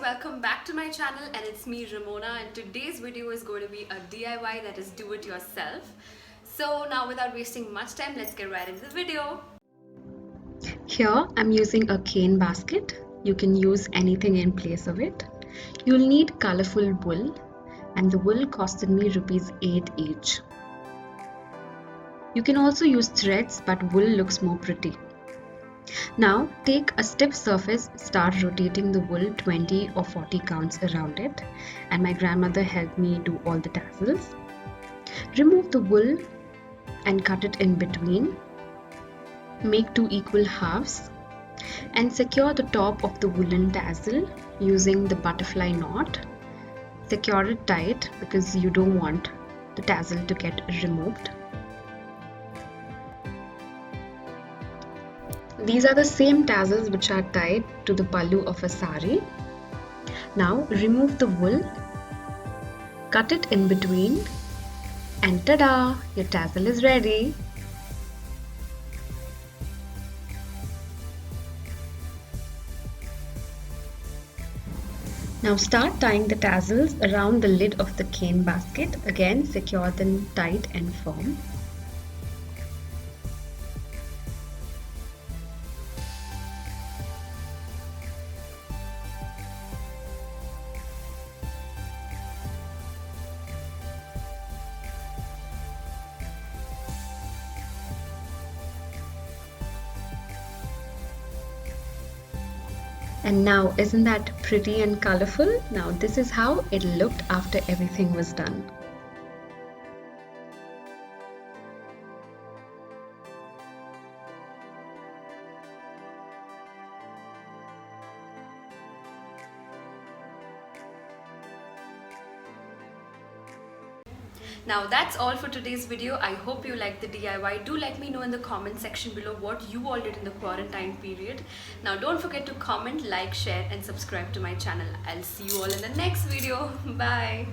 welcome back to my channel, and it's me Ramona, and today's video is going to be a DIY, that is do it yourself. So now without wasting much time, let's get right into the video. Here I'm using a cane basket. You can use anything in place of it. You'll need colorful wool, and the wool costed me rupees 8 each. You can also use threads, but wool looks more pretty. Now take a stiff surface, start rotating the wool 20 or 40 counts around it, and my grandmother helped me do all the tassels. Remove the wool and cut it in between. Make 2 equal halves and secure the top of the woolen tassel using the butterfly knot. Secure it tight because you don't want the tassel to get removed. These are the same tassels which are tied to the pallu of a sari. Now remove the wool, cut it in between, and tada! Your tassel is ready. Now start tying the tassels around the lid of the cane basket. Again, secure them tight and firm. And now, isn't that pretty and colorful? Now this is how it looked after everything was done. Now that's all for today's video. I hope you liked the DIY. Do let me know in the comment section below what you all did in the quarantine period. Now don't forget to comment, like, share and subscribe to my channel. I'll see you all in the next video. Bye.